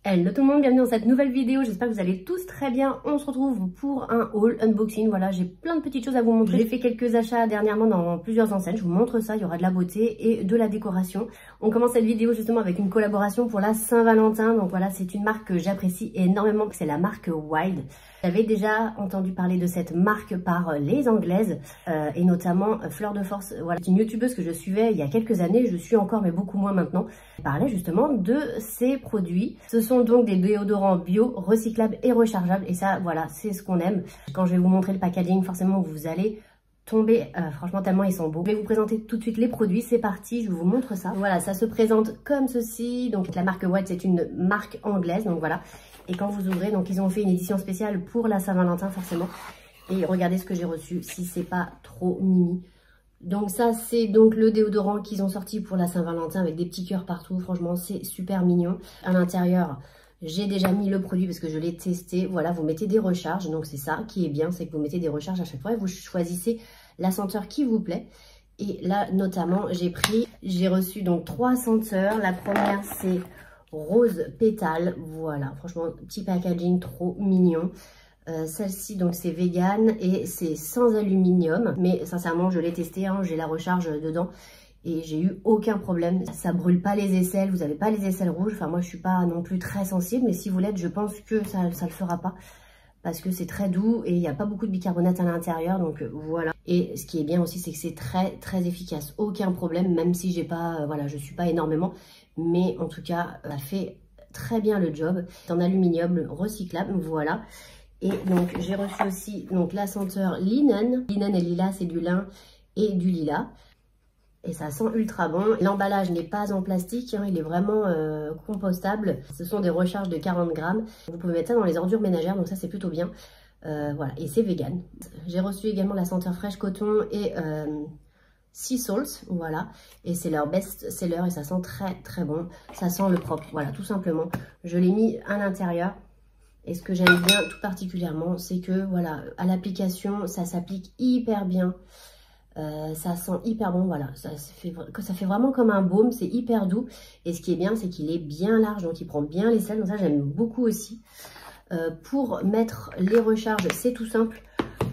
Hello tout le monde, bienvenue dans cette nouvelle vidéo, j'espère que vous allez tous très bien. On se retrouve pour un haul unboxing, voilà, j'ai plein de petites choses à vous montrer. J'ai fait quelques achats dernièrement dans plusieurs enseignes, je vous montre ça, il y aura de la beauté et de la décoration. On commence cette vidéo justement avec une collaboration pour la Saint-Valentin, donc voilà, c'est une marque que j'apprécie énormément, c'est la marque Wild. J'avais déjà entendu parler de cette marque par les Anglaises et notamment Fleur de Force. Voilà, c'est une youtubeuse que je suivais il y a quelques années, je suis encore mais beaucoup moins maintenant. Elle parlait justement de ces produits. Ce sont donc des déodorants bio, recyclables et rechargeables et ça voilà, c'est ce qu'on aime. Quand je vais vous montrer le packaging, forcément vous allez tomber, franchement tellement ils sont beaux. Je vais vous présenter tout de suite les produits, c'est parti, je vous montre ça. Voilà, ça se présente comme ceci. Donc la marque Wild, c'est une marque anglaise, donc voilà. Et quand vous ouvrez, donc ils ont fait une édition spéciale pour la Saint-Valentin forcément. Et regardez ce que j'ai reçu, si c'est pas trop mimi. Donc ça c'est donc le déodorant qu'ils ont sorti pour la Saint-Valentin avec des petits cœurs partout. Franchement c'est super mignon. À l'intérieur, j'ai déjà mis le produit parce que je l'ai testé. Voilà, vous mettez des recharges. Donc c'est ça qui est bien, c'est que vous mettez des recharges à chaque fois et vous choisissez la senteur qui vous plaît. Et là notamment j'ai reçu donc 3 senteurs. La première c'est rose pétale, voilà, franchement petit packaging trop mignon. Celle-ci donc c'est vegan et c'est sans aluminium, mais sincèrement je l'ai testé, hein, j'ai la recharge dedans et j'ai eu aucun problème. Ça brûle pas les aisselles, vous n'avez pas les aisselles rouges, enfin moi je suis pas non plus très sensible, mais si vous l'êtes je pense que ça le fera pas parce que c'est très doux et il n'y a pas beaucoup de bicarbonate à l'intérieur, donc voilà. Et ce qui est bien aussi c'est que c'est très efficace, aucun problème, même si j'ai pas, voilà, je suis pas énormément, mais en tout cas ça fait très bien le job. C'est en aluminium recyclable, voilà. Et donc j'ai reçu aussi donc la senteur linen. Linen et lilas, c'est du lin et du lilas. Et ça sent ultra bon. L'emballage n'est pas en plastique, hein, il est vraiment compostable. Ce sont des recharges de 40 grammes. Vous pouvez mettre ça dans les ordures ménagères, donc ça c'est plutôt bien. Voilà, et c'est vegan. J'ai reçu également la senteur fraîche coton et sea salt, voilà. Et c'est leur best seller et ça sent très bon. Ça sent le propre, voilà, tout simplement. Je l'ai mis à l'intérieur. Et ce que j'aime bien tout particulièrement, c'est que voilà, à l'application, ça s'applique hyper bien. Ça sent hyper bon, voilà. Ça fait vraiment comme un baume, c'est hyper doux. Et ce qui est bien, c'est qu'il est bien large, donc il prend bien les selles. Donc ça, j'aime beaucoup aussi. Pour mettre les recharges, c'est tout simple.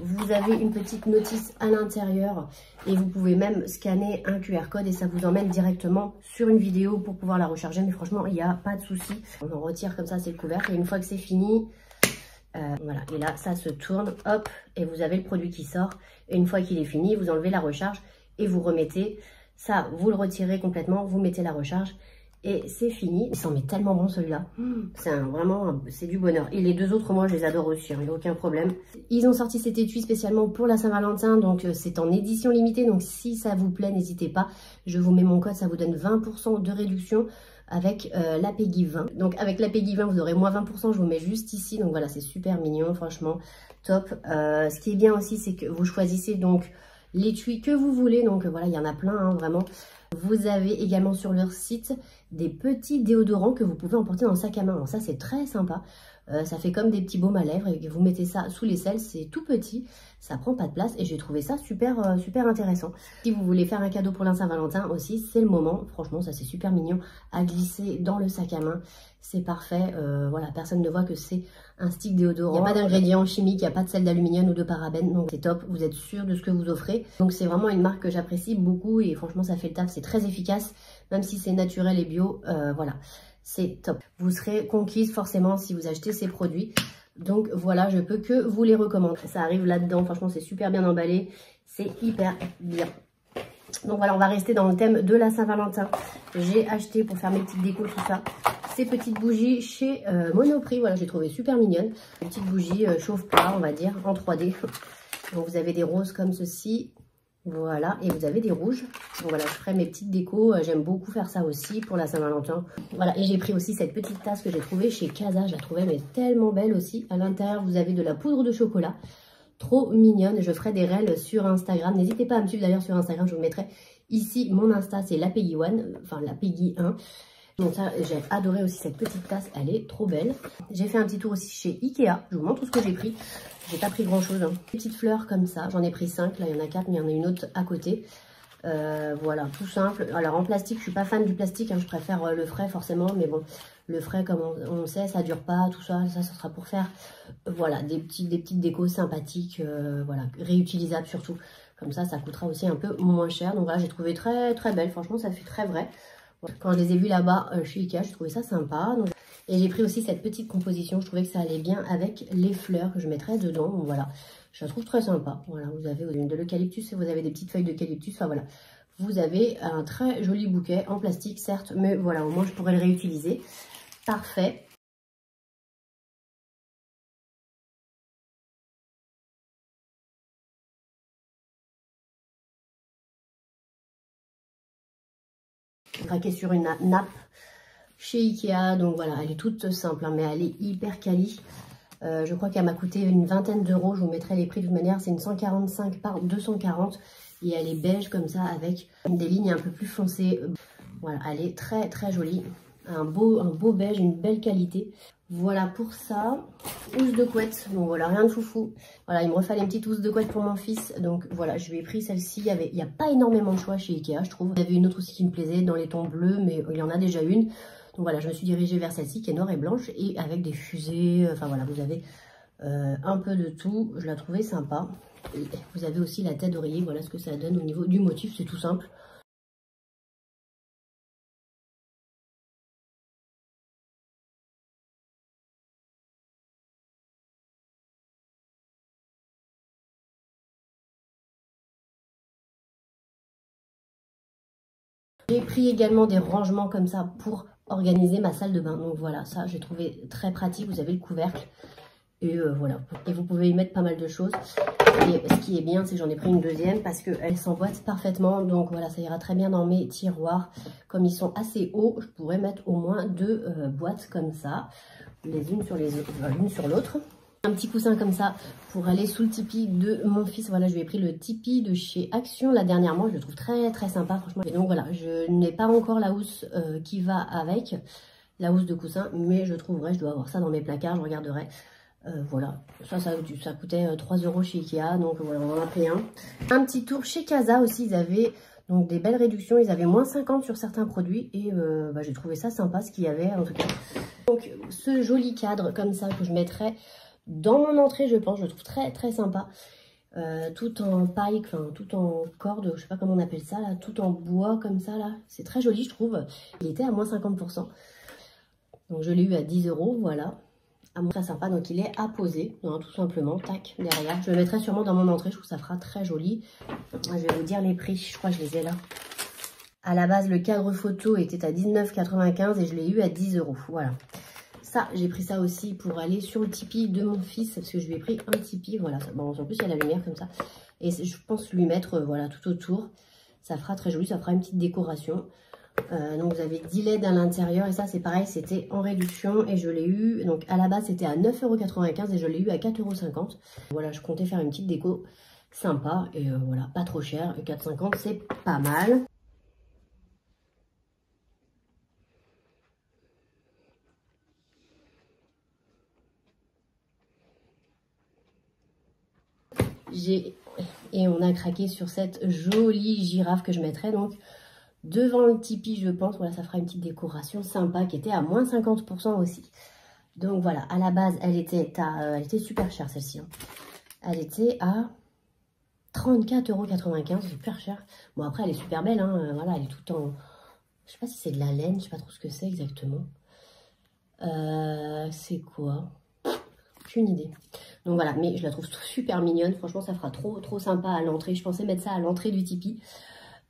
Vous avez une petite notice à l'intérieur et vous pouvez même scanner un QR code et ça vous emmène directement sur une vidéo pour pouvoir la recharger. Mais franchement, il n'y a pas de souci. On en retire comme ça, c'est le couvercle. Et une fois que c'est fini, voilà. Et là, ça se tourne, hop, et vous avez le produit qui sort. Et une fois qu'il est fini, vous enlevez la recharge et vous remettez. Ça, vous le retirez complètement, vous mettez la recharge. Et c'est fini. Il s'en met tellement bon celui-là. C'est vraiment, c'est du bonheur. Et les deux autres, moi, je les adore aussi. Il n'y a aucun problème. Ils ont sorti cet étui spécialement pour la Saint-Valentin. Donc, c'est en édition limitée. Donc, si ça vous plaît, n'hésitez pas. Je vous mets mon code. Ça vous donne 20% de réduction avec la Peggy 20. Donc, avec la Peggy 20, vous aurez moins 20%. Je vous mets juste ici. Donc, voilà, c'est super mignon. Franchement, top. Ce qui est bien aussi, c'est que vous choisissez donc l'étui que vous voulez. Donc, voilà, il y en a plein, hein, vraiment. Vous avez également sur leur site des petits déodorants que vous pouvez emporter dans le sac à main. Alors ça, c'est très sympa. Ça fait comme des petits baumes à lèvres et vous mettez ça sous l'aisselle. C'est tout petit, ça prend pas de place et j'ai trouvé ça super intéressant. Si vous voulez faire un cadeau pour la Saint-Valentin aussi, c'est le moment. Franchement, ça c'est super mignon à glisser dans le sac à main. C'est parfait. Voilà, personne ne voit que c'est un stick déodorant. Il n'y a pas d'ingrédients chimiques, il n'y a pas de sel d'aluminium ou de parabènes. Donc c'est top, vous êtes sûr de ce que vous offrez. Donc c'est vraiment une marque que j'apprécie beaucoup et franchement ça fait le taf, c'est très efficace. Même si c'est naturel et bio, voilà, c'est top. Vous serez conquise forcément si vous achetez ces produits. Donc voilà, je peux que vous les recommander. Ça arrive là-dedans, franchement c'est super bien emballé, c'est hyper bien. Donc voilà, on va rester dans le thème de la Saint-Valentin. J'ai acheté pour faire mes petites décos, tout ça, ces petites bougies chez Monoprix. Voilà, j'ai trouvé super mignonnes. Des petites bougies chauffe-plat, on va dire, en 3D. Donc vous avez des roses comme ceci. Voilà, et vous avez des rouges. Donc voilà, je ferai mes petites décos. J'aime beaucoup faire ça aussi pour la Saint-Valentin. Voilà, et j'ai pris aussi cette petite tasse que j'ai trouvée chez Casa. Je la trouvais mais tellement belle aussi. À l'intérieur, vous avez de la poudre de chocolat. Trop mignonne. Je ferai des réels sur Instagram. N'hésitez pas à me suivre d'ailleurs sur Instagram. Je vous mettrai ici mon Insta. C'est la Peggy 1, enfin la Peggy 1. Donc ça, j'ai adoré aussi cette petite tasse. Elle est trop belle. J'ai fait un petit tour aussi chez Ikea. Je vous montre ce que j'ai pris. J'ai pas pris grand chose, hein. Des petites fleurs comme ça, j'en ai pris 5, là il y en a 4 mais il y en a une autre à côté. Voilà, tout simple. Alors en plastique, je suis pas fan du plastique, hein. Je préfère le frais forcément, mais bon, Le frais, comme on sait, ça dure pas, tout ça, ça sera pour faire, voilà, des petites décos sympathiques, voilà, réutilisables surtout. Comme ça coûtera aussi un peu moins cher. Donc voilà, j'ai trouvé très très belle, franchement, ça fait très vrai. Quand je les ai vus là-bas chez Ikea, j'ai trouvé ça sympa. Donc, et j'ai pris aussi cette petite composition, je trouvais que ça allait bien avec les fleurs que je mettrais dedans. Donc voilà, je la trouve très sympa. Voilà, vous avez de l'eucalyptus et vous avez des petites feuilles d'eucalyptus. Enfin voilà, vous avez un très joli bouquet en plastique, certes, mais voilà, au moins je pourrais le réutiliser. Parfait. Craqué sur une nappe chez Ikea, donc voilà, elle est toute simple, hein, mais elle est hyper quali. Je crois qu'elle m'a coûté une vingtaine d'euros. Je vous mettrai les prix de toute manière. C'est une 145 par 240 et elle est beige comme ça avec des lignes un peu plus foncées. Voilà, elle est très très jolie. Un beau beige, une belle qualité. Voilà pour ça. Housse de couette. Donc voilà, rien de foufou. Voilà, il me refallait une petite housse de couette pour mon fils. Donc voilà, je lui ai pris celle-ci. Il n'y a pas énormément de choix chez Ikea, je trouve. Il y avait une autre aussi qui me plaisait dans les tons bleus, mais il y en a déjà une. Donc voilà, je me suis dirigée vers celle-ci qui est noire et blanche et avec des fusées. Enfin voilà, vous avez un peu de tout. Je la trouvais sympa. Et vous avez aussi la tête d'oreiller. Voilà ce que ça donne au niveau du motif. C'est tout simple. J'ai pris également des rangements comme ça pour organiser ma salle de bain. Donc voilà, ça j'ai trouvé très pratique. Vous avez le couvercle et voilà. Et vous pouvez y mettre pas mal de choses. Et ce qui est bien, c'est que j'en ai pris une deuxième parce qu'elle s'emboîte parfaitement. Donc voilà, ça ira très bien dans mes tiroirs. Comme ils sont assez hauts, je pourrais mettre au moins deux boîtes comme ça, les unes sur les autres, l'une sur l'autre. Un petit coussin comme ça pour aller sous le tipi de mon fils. Voilà, je lui ai pris le tipi de chez Action là dernièrement. Je le trouve très très sympa franchement. Et donc voilà, je n'ai pas encore la housse qui va avec, la housse de coussin. Mais je trouverai, je dois avoir ça dans mes placards, je regarderai. Voilà, ça coûtait 3 € chez Ikea. Donc voilà, on en a pris un. Un petit tour chez Casa aussi, ils avaient donc des belles réductions. Ils avaient moins 50 sur certains produits. Et j'ai trouvé ça sympa ce qu'il y avait en tout cas. Donc ce joli cadre comme ça que je mettrais dans mon entrée, je pense, je le trouve très très sympa. Tout en paille, enfin tout en corde, je sais pas comment on appelle ça, là, tout en bois comme ça, là. C'est très joli, je trouve. Il était à moins 50%. Donc je l'ai eu à 10 €, voilà. À moins très sympa, donc il est à poser, hein, tout simplement, tac, derrière. Je le mettrai sûrement dans mon entrée, je trouve que ça fera très joli. Je vais vous dire les prix, je crois que je les ai là. À la base, le cadre photo était à 19,95 € et je l'ai eu à 10 €, voilà. Ça, j'ai pris ça aussi pour aller sur le tipi de mon fils, parce que je lui ai pris un tipi, voilà. Bon, en plus, il y a la lumière comme ça. Et je pense lui mettre, voilà, tout autour. Ça fera très joli, ça fera une petite décoration. Donc, vous avez 10 LED à l'intérieur. Et ça, c'est pareil, c'était en réduction. Et je l'ai eu, donc à la base, c'était à 9,95 € et je l'ai eu à 4,50 €. Voilà, je comptais faire une petite déco sympa. Et voilà, pas trop cher. 4,50 €, c'est pas mal. Et on a craqué sur cette jolie girafe que je mettrai donc devant le tipi, je pense. Voilà, ça fera une petite décoration sympa qui était à moins 50% aussi. Donc voilà, à la base, elle était super chère celle-ci. Hein. Elle était à 34,95 €, super cher. Bon, après, elle est super belle. Hein. Voilà, elle est tout en... Je sais pas si c'est de la laine, je sais pas trop ce que c'est exactement. C'est quoi ? Aucune idée. Donc voilà, mais je la trouve super mignonne. Franchement, ça fera trop sympa à l'entrée. Je pensais mettre ça à l'entrée du tipi.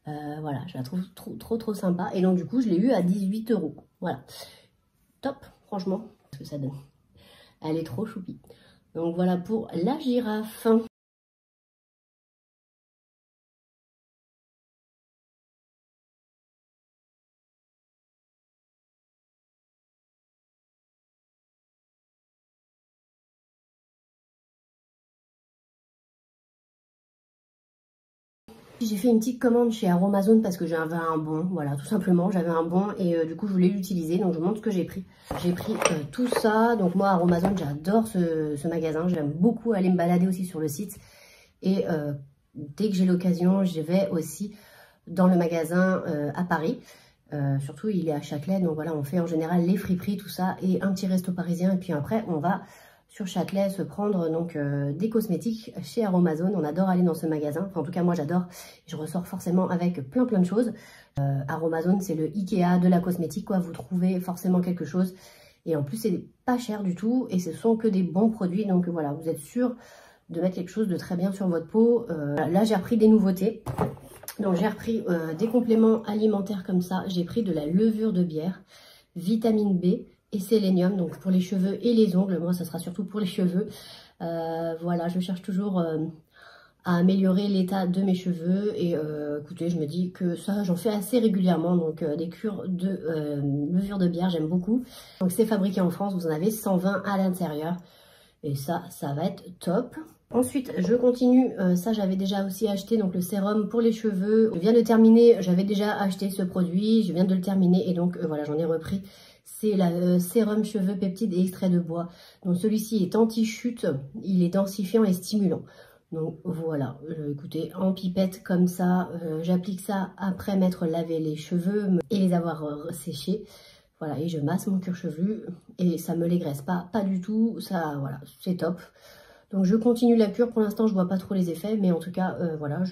Voilà, je la trouve trop sympa. Et donc du coup, je l'ai eu à 18 €. Voilà. Top, franchement, ce que ça donne. Elle est trop choupie. Donc voilà pour la girafe. J'ai fait une petite commande chez Aromazone parce que j'avais un bon, voilà, tout simplement, j'avais un bon et du coup je voulais l'utiliser, donc je vous montre ce que j'ai pris. J'ai pris tout ça, donc moi Aromazone, j'adore ce magasin, j'aime beaucoup aller me balader aussi sur le site et dès que j'ai l'occasion, je vais aussi dans le magasin à Paris. Surtout, il est à Châtelet, donc voilà, on fait en général les friperies, tout ça, et un petit resto parisien. Et puis après, on va sur Châtelet se prendre donc des cosmétiques chez Aromazone. On adore aller dans ce magasin. Enfin, en tout cas, moi, j'adore. Je ressors forcément avec plein de choses. Aromazone, c'est le Ikea de la cosmétique, quoi. Vous trouvez forcément quelque chose. Et en plus, c'est pas cher du tout. Et ce sont que des bons produits. Donc voilà, vous êtes sûr de mettre quelque chose de très bien sur votre peau. Là, j'ai repris des nouveautés. Donc j'ai repris des compléments alimentaires comme ça. J'ai pris de la levure de bière, vitamine B et sélénium, donc pour les cheveux et les ongles. Moi, ça sera surtout pour les cheveux. Voilà, je cherche toujours à améliorer l'état de mes cheveux. Et écoutez, je me dis que ça, j'en fais assez régulièrement. Donc des cures de levure de bière, j'aime beaucoup. Donc c'est fabriqué en France, vous en avez 120 à l'intérieur. Et ça va être top. Ensuite, je continue, ça j'avais déjà aussi acheté, donc le sérum pour les cheveux. Je viens de terminer, j'avais déjà acheté ce produit, je viens de le terminer et donc voilà, j'en ai repris. C'est la sérum cheveux peptides et extrait de bois. Donc celui-ci est anti-chute, il est densifiant et stimulant. Donc voilà, écoutez, en pipette comme ça, j'applique ça après m'être lavé les cheveux et les avoir séchés. Voilà, et je masse mon cuir chevelu et ça me les graisse pas du tout, ça, voilà, c'est top. Donc je continue la cure, pour l'instant je vois pas trop les effets, mais en tout cas, voilà,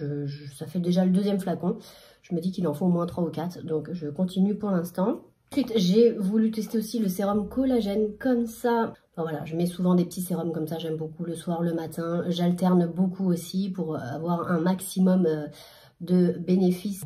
ça fait déjà le deuxième flacon. Je me dis qu'il en faut au moins 3 ou 4, donc je continue pour l'instant. Ensuite, j'ai voulu tester aussi le sérum collagène, comme ça. Enfin, voilà, je mets souvent des petits sérums comme ça, j'aime beaucoup le soir, le matin. J'alterne beaucoup aussi pour avoir un maximum de bénéfices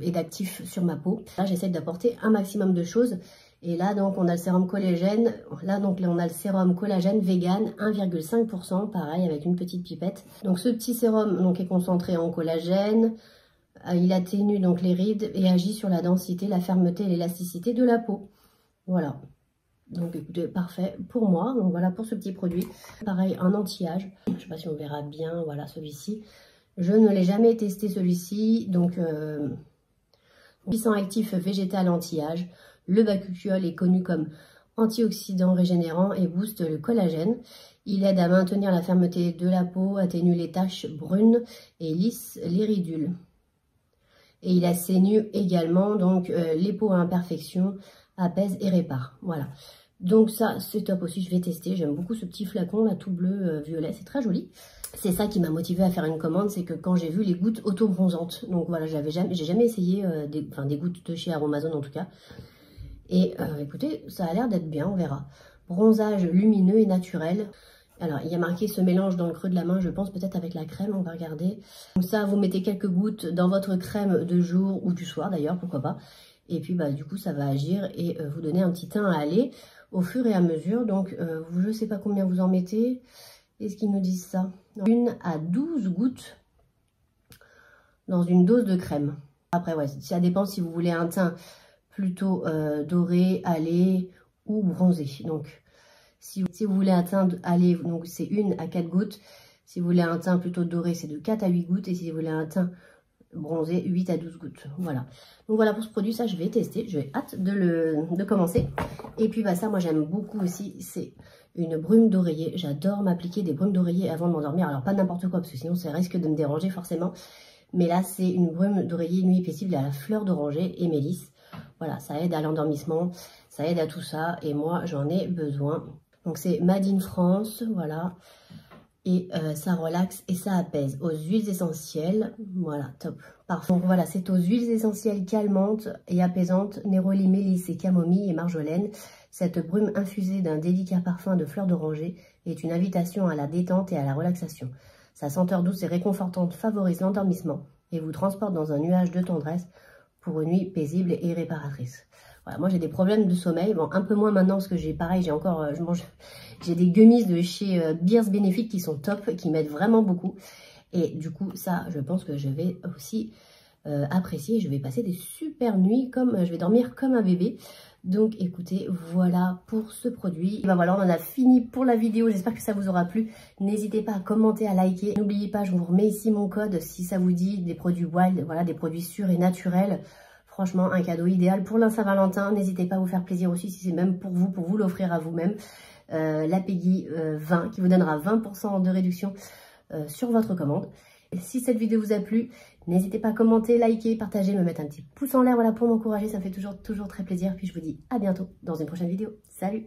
et d'actifs sur ma peau. Là, j'essaie d'apporter un maximum de choses. Et là, donc, on a le sérum collagène. Là, on a le sérum collagène vegan, 1,5%, pareil, avec une petite pipette. Donc, ce petit sérum donc, est concentré en collagène. Il atténue donc les rides et agit sur la densité, la fermeté et l'élasticité de la peau. Voilà. Donc, écoutez, parfait pour moi. Donc, voilà pour ce petit produit. Pareil, un anti-âge. Je ne sais pas si on verra bien, voilà, celui-ci. Je ne l'ai jamais testé, celui-ci. Donc, puissant actif végétal anti-âge. Le bakuchiol est connu comme antioxydant régénérant et booste le collagène. Il aide à maintenir la fermeté de la peau, atténue les taches brunes et lisse les ridules. Et il atténue également donc les peaux à imperfection, apaise et répare. Voilà. Donc ça, c'est top aussi, je vais tester. J'aime beaucoup ce petit flacon là, tout bleu, violet, c'est très joli. C'est ça qui m'a motivé à faire une commande, c'est que quand j'ai vu les gouttes auto-bronzantes, donc voilà, j'ai jamais essayé des gouttes de chez Aromazone en tout cas. Et écoutez, ça a l'air d'être bien, on verra. Bronzage lumineux et naturel. Alors, il y a marqué ce mélange dans le creux de la main, je pense peut-être avec la crème, on va regarder. Comme ça, vous mettez quelques gouttes dans votre crème de jour ou du soir d'ailleurs, pourquoi pas. Et puis, bah, du coup, ça va agir et vous donner un petit teint à aller au fur et à mesure. Donc, je ne sais pas combien vous en mettez. Est-ce qu'ils nous disent ça? 1 à 12 gouttes dans une dose de crème. Après, ouais, ça dépend si vous voulez un teint plutôt doré, allé ou bronzé. Donc, si vous voulez un teint allé, donc c'est 1 à 4 gouttes. Si vous voulez un teint plutôt doré, c'est de 4 à 8 gouttes. Et si vous voulez un teint bronzé, 8 à 12 gouttes. Voilà. Donc voilà pour ce produit, ça je vais tester. J'ai hâte de commencer. Et puis bah ça, moi j'aime beaucoup aussi, c'est une brume d'oreiller. J'adore m'appliquer des brumes d'oreiller avant de m'endormir. Alors pas n'importe quoi, parce que sinon ça risque de me déranger forcément. Mais là, c'est une brume d'oreiller nuit paisible à la fleur d'oranger et mélisse. Voilà, ça aide à l'endormissement, ça aide à tout ça et moi j'en ai besoin. Donc c'est Made in France, voilà. Et ça relaxe et ça apaise aux huiles essentielles. Voilà, top, parfait. Donc voilà, c'est aux huiles essentielles calmantes et apaisantes, néroli, mélisse et camomille et marjolaine. Cette brume infusée d'un délicat parfum de fleurs d'oranger est une invitation à la détente et à la relaxation. Sa senteur douce et réconfortante favorise l'endormissement et vous transporte dans un nuage de tendresse pour une nuit paisible et réparatrice. Voilà, moi j'ai des problèmes de sommeil, bon un peu moins maintenant parce que j'ai pareil, j'ai des gummies de chez Beers Benefit qui sont top, qui m'aident vraiment beaucoup. Et du coup ça, je pense que je vais aussi apprécier, je vais passer des super nuits, je vais dormir comme un bébé. Donc écoutez, voilà pour ce produit. Et ben voilà, on en a fini pour la vidéo, j'espère que ça vous aura plu. N'hésitez pas à commenter, à liker. N'oubliez pas, je vous remets ici mon code si ça vous dit, des produits wild, voilà, des produits sûrs et naturels. Franchement, un cadeau idéal pour la Saint-Valentin. N'hésitez pas à vous faire plaisir aussi si c'est même pour vous l'offrir à vous-même. La Peggy 20 qui vous donnera 20% de réduction sur votre commande. Et si cette vidéo vous a plu, N'hésitez pas à commenter, liker, partager, me mettre un petit pouce en l'air voilà, pour m'encourager. Ça me fait toujours très plaisir. Puis je vous dis à bientôt dans une prochaine vidéo. Salut!